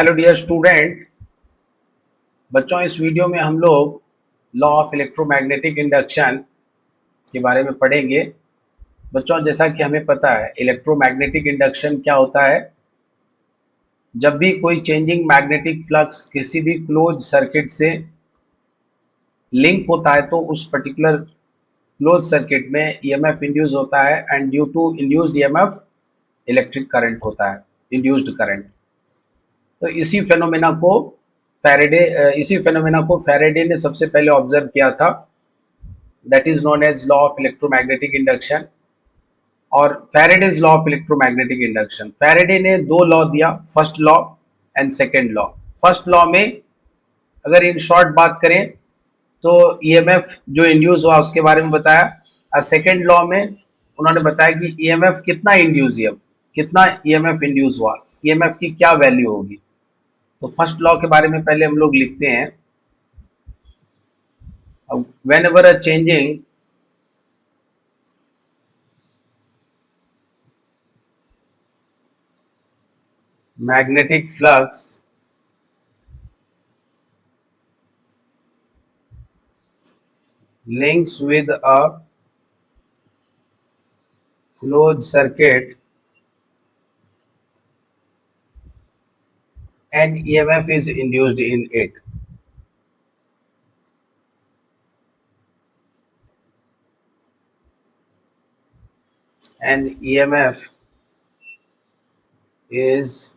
Hello dear student. बच्चों, इस video में हम लोग लॉ ऑफ इलेक्ट्रोमैग्नेटिक इंडक्शन के बारे में पढ़ेंगे। बच्चों, जैसा कि हमें पता है इलेक्ट्रोमैग्नेटिक इंडक्शन क्या होता है। जब भी कोई चेंजिंग मैग्नेटिक फ्लक्स किसी भी क्लोज सर्किट से लिंक होता है तो उस पर्टिकुलर क्लोज सर्किट में ईएमएफ इंड्यूस होता है and due to induced EMF electric current होता है, इंड्यूस्ड करंट। तो इसी फेनोमेना को फैराडे ने सबसे पहले ऑब्जर्व किया था। That is known as law of electromagnetic induction और Faraday's law of electromagnetic induction. Faraday ने दो लॉ दिया, first law and second law. First law में अगर इन शॉर्ट बात करें तो ईएमएफ जो इंड्यूस हुआ उसके बारे में बताया, और सेकेंड लॉ में उन्होंने बताया कि ईएमएफ कितना इंड्यूस हुआ, कितना ईएमएफ इंड्यूस हुआ, ईएमएफ की क्या वैल्यू होगी। तो फर्स्ट लॉ के बारे में पहले हम लोग लिखते हैं। whenever a changing magnetic flux links with a closed circuit, an EMF is induced in it. An EMF is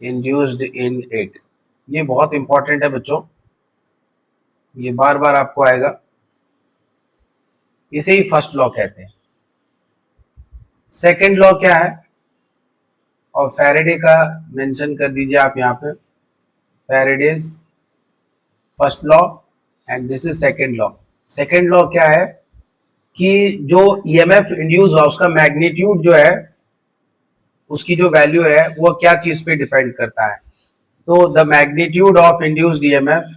induced in it. ये बहुत इंपॉर्टेंट है बच्चों, ये बार बार आपको आएगा। इसे ही फर्स्ट लॉ कहते हैं। सेकेंड लॉ क्या है, और फैराडे का मेंशन कर दीजिए आप यहाँ पे। Faraday's first law and this is second law. Second law क्या है कि जो ईएमएफ इंड्यूस हुआ उसका मैग्नीट्यूड जो है, उसकी जो वैल्यू है वो क्या चीज पे डिपेंड करता है। तो the magnitude of induced EMF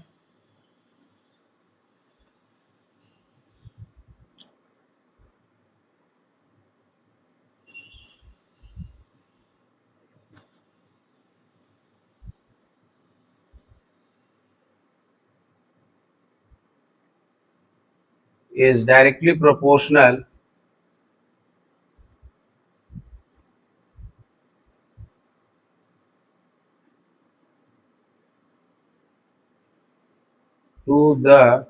is directly proportional to the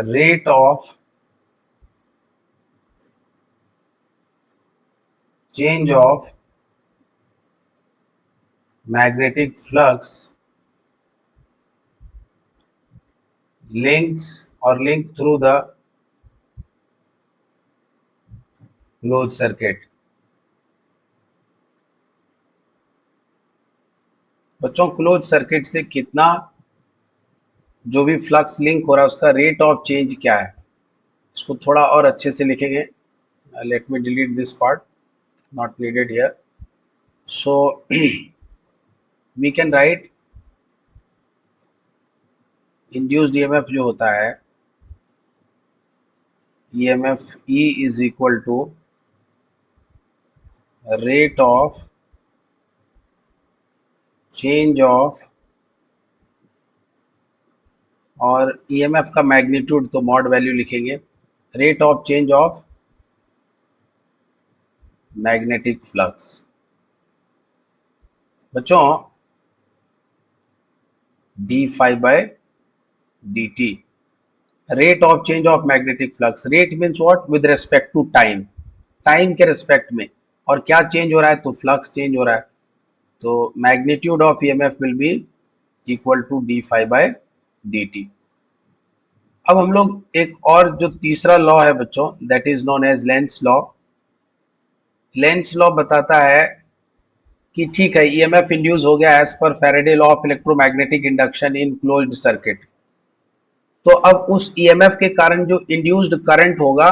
rate of change of magnetic flux linked through the closed circuit। बच्चों, क्लोज सर्किट से कितना जो भी फ्लक्स लिंक हो रहा है उसका रेट ऑफ चेंज क्या है, इसको थोड़ा और अच्छे से लिखेंगे। Let me delete this part, not needed here. So we can write induced EMF जो होता है, EMF E is equal to rate of change of, और ईएमएफ का मैग्नीट्यूड तो मॉड वैल्यू लिखेंगे, rate of change of magnetic flux. बच्चों, D phi by D T, rate of change of magnetic flux. Rate means what, with respect to time, time के respect में, और क्या change हो रहा है, तो फ्लक्स चेंज हो रहा है। तो magnitude of EMF will be equal to d phi by D t. अब हम लोग एक और जो तीसरा लॉ है बच्चों, that is known as Lenz law. Lenz law बताता है कि ठीक है, ईएमएफ इंड्यूस हो गया as per Faraday law of electromagnetic induction in closed circuit. तो अब उस ईएमएफ के कारण जो इंड्यूस्ड करंट होगा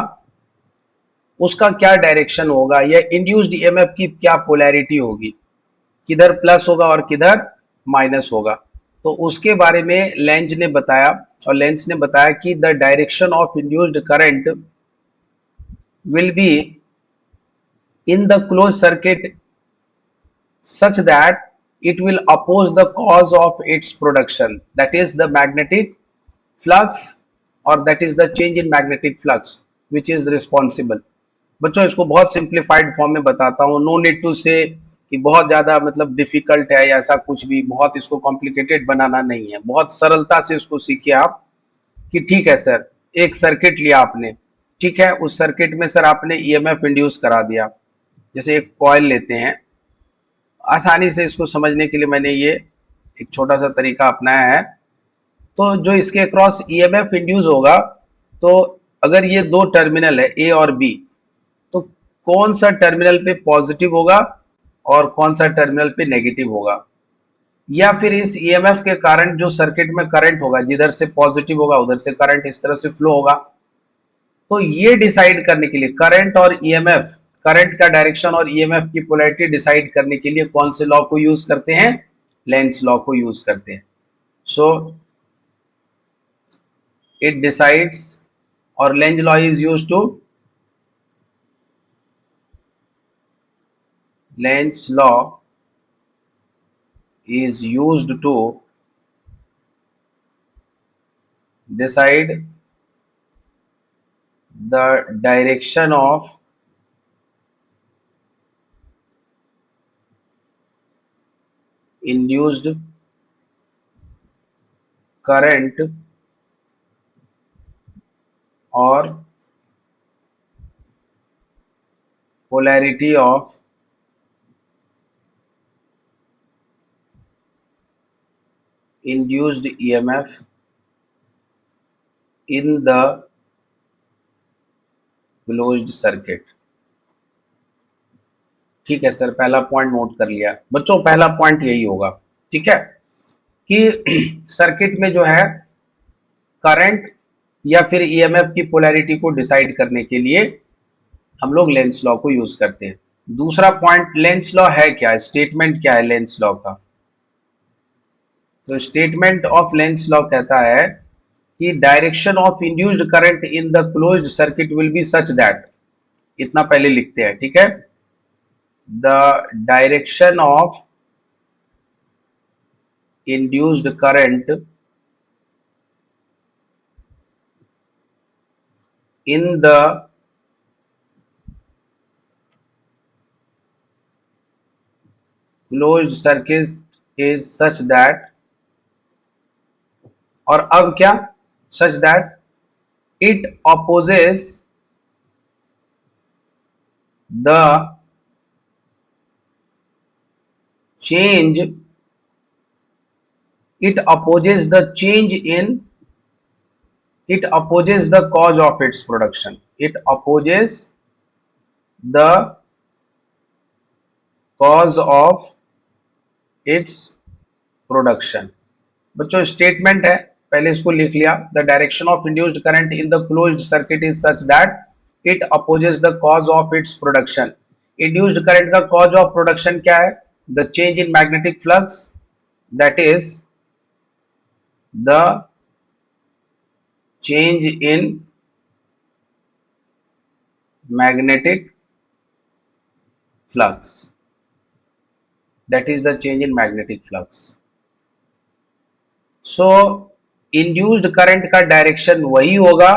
उसका क्या डायरेक्शन होगा, या इंड्यूस्ड ईएमएफ की क्या पोलैरिटी होगी, किधर प्लस होगा और किधर माइनस होगा। तो उसके बारे में लेंज ने बताया, और लेंज ने बताया कि the direction of induced current will be in the close circuit such that it will oppose the cause of its production, that is the magnetic flux, or that is the change in magnetic flux which is responsible. बच्चों इसको बहुत simplified form में बताता हूँ, no need to से कि बहुत ज्यादा मतलब डिफिकल्ट है या ऐसा कुछ भी, बहुत इसको कॉम्प्लिकेटेड बनाना नहीं है, बहुत सरलता से इसको सीखिए आप कि ठीक है सर, एक सर्किट लिया आपने, ठीक है, उस सर्किट में सर आपने ईएमएफ इंड्यूस करा दिया, जैसे एक कॉइल लेते हैं, आसानी से इसको समझने के लिए मैंने ये एक छोटा सा तरीका अपनाया है। तो जो इसके अक्रॉस ईएमएफ इंड्यूस होगा, तो अगर ये दो टर्मिनल है ए और बी, तो कौन सा टर्मिनल पे पॉजिटिव होगा और कौन सा टर्मिनल पे नेगेटिव होगा, या फिर इस ईएमएफ के कारण जो सर्किट में करंट होगा, जिधर से पॉजिटिव होगा उधर से करंट इस तरह से फ्लो होगा। तो ये डिसाइड करने के लिए करंट और ईएमएफ, करंट का डायरेक्शन और ईएमएफ की पोलैरिटी डिसाइड करने के लिए कौन से लॉ को यूज करते हैं, लेंज लॉ को यूज करते हैं। सो इट डिसाइड्स, और Lenz law is used to, Lenz law is used to decide the direction of induced current or polarity of induced EMF in the closed circuit। ठीक है sir, पहला point note कर लिया बच्चों, पहला point यही होगा, ठीक है, कि सर्किट में जो है करंट या फिर ईएमएफ की पोलैरिटी को डिसाइड करने के लिए हम लोग लेंज लॉ को यूज करते हैं। दूसरा पॉइंट, लेंज लॉ है क्या, स्टेटमेंट क्या है लेंज लॉ का। तो स्टेटमेंट ऑफ लेंज लॉ कहता है कि direction of induced current in the closed circuit will be such that, इतना पहले लिखते हैं, ठीक है, the direction of induced current in the closed circuit is such that, और अब क्या, such that it opposes the change, it opposes the change in, it opposes the cause of its production, it opposes the cause of its production। बच्चों statement है, पहले इसको लिख लिया, the direction of induced current in the closed circuit is such that it opposes the cause of its production. Induced current का cause of production क्या है, the change in magnetic flux, that is the change in magnetic flux, that is the change in magnetic flux। so induced current का direction वही होगा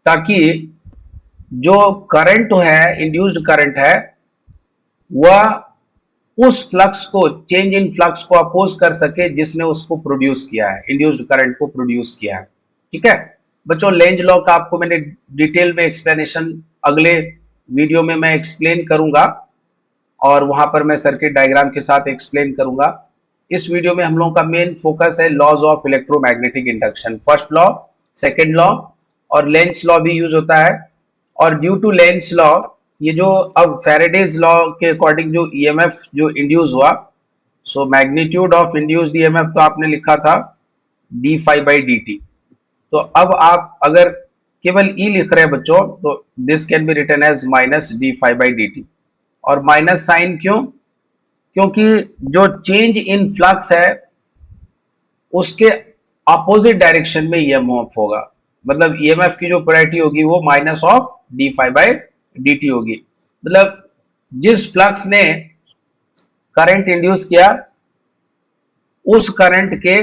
ताकि जो current है, induced current है, वह उस फ्लक्स को, चेंज इन फ्लक्स को अपोज कर सके जिसने उसको प्रोड्यूस किया है, इंड्यूस्ड करंट को प्रोड्यूस किया है। ठीक है बच्चों, लेंज लॉ का आपको मैंने डिटेल में एक्सप्लेनेशन अगले वीडियो में मैं एक्सप्लेन करूंगा, और वहां पर मैं सर्किट डायग्राम के साथ एक्सप्लेन करूंगा। इस वीडियो में हम लोगों का मेन फोकस है laws of electromagnetic induction, first law, second law, और लेंज लॉ भी यूज होता है। और ड्यू टू लेंज लॉ, ये जो अब फैराडेज लॉ के अकॉर्डिंग जो ईएमएफ जो इंड्यूस हुआ, so magnitude of induced EMF तो आपने लिखा था d phi by d t. तो अब आप अगर केवल ई लिख रहे हैं बच्चों, तो this can be written as minus d phi by d t. और माइनस साइन क्यों, क्योंकि जो चेंज इन फ्लक्स है उसके अपोजिट डायरेक्शन में ईएमएफ होगा, मतलब ईएमएफ की जो पोलैरिटी होगी वो minus of d phi by d t होगी। मतलब जिस फ्लक्स ने करंट इंड्यूस किया उस करंट के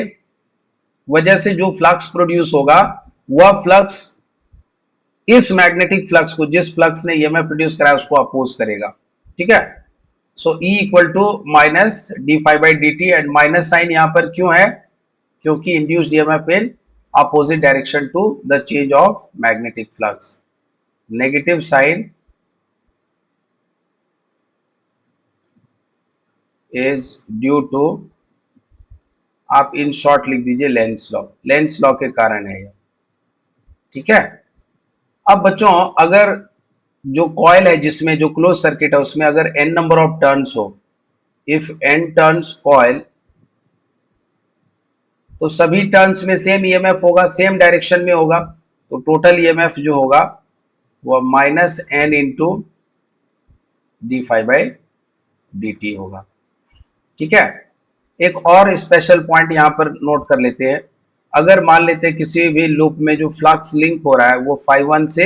वजह से जो फ्लक्स प्रोड्यूस होगा वह फ्लक्स इस मैग्नेटिक फ्लक्स को, जिस फ्लक्स ने ईएमएफ प्रोड्यूस कराया उसको अपोज करेगा। ठीक है, so E equal to minus d five by d t, and minus sign यहां पर क्यों है? क्योंकि induced EMF in opposite direction to the change of magnetic flux. Negative sign is due to, आप इन शॉर्ट लिख दीजिए lens law, Lenz law के कारण है ये। ठीक है, अब बच्चों अगर जो कॉइल है जिसमें जो क्लोज सर्किट है उसमें अगर n नंबर ऑफ टर्न्स हो, इफ n टर्न्स कॉइल, तो सभी टर्न्स में सेम ईएमएफ होगा, सेम डायरेक्शन में होगा, तो टोटल ईएमएफ जो होगा वह minus n into D five by d T होगा। ठीक है, एक और स्पेशल पॉइंट यहां पर नोट कर लेते हैं। अगर मान लेते हैं किसी भी लूप में जो फ्लक्स लिंक हो रहा है वो φ1 से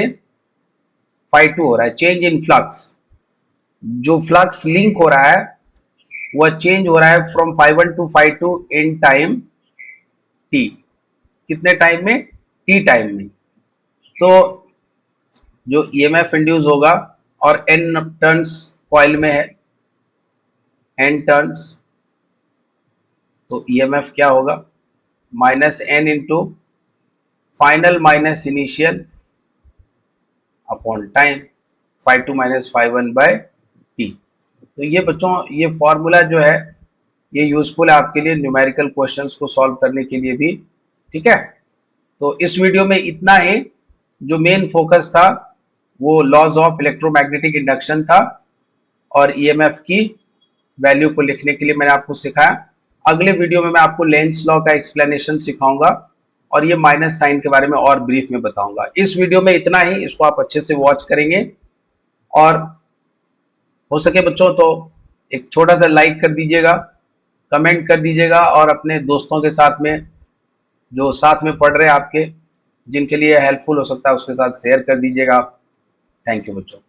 φ2 हो रहा है, चेंज इन फ्लक्स, जो फ्लक्स लिंक हो रहा है वह चेंज हो रहा है from φ1 to φ2 in time t। कितने टाइम में? t टाइम में। तो जो ईएमएफ इंड्यूस होगा, और n टर्न्स कॉइल में है, n टर्न्स, तो ईएमएफ क्या होगा? Minus n into final minus initial upon time, φ2 minus φ1 by T. तो ये बच्चों ये फॉर्मूला जो है ये यूजफुल है आपके लिए न्यूमेरिकल क्वेश्चंस को सॉल्व करने के लिए भी। ठीक है, तो इस वीडियो में इतना ही। जो मेन फोकस था वो लॉज ऑफ इलेक्ट्रोमैग्नेटिक इंडक्शन था और ईएमएफ की वैल्यू को लिखने के लिए मैंने आपको सिखाया। अगले वीडियो में मैं आपको लेंस लॉ का एक्सप्लेनेशन सिखाऊंगा और ये माइनस साइन के बारे में और ब्रीफ में बताऊंगा। इस वीडियो में इतना ही, इसको आप अच्छे से वॉच करेंगे और हो सके बच्चों तो एक छोटा सा लाइक कर दीजिएगा, कमेंट कर दीजिएगा, और अपने दोस्तों के साथ में जो साथ में पढ़ रहे हैं आपके, जिनके लिए हेल्पफुल हो सकता है उसके साथ शेयर कर दीजिएगा। थैंक यू बच्चों।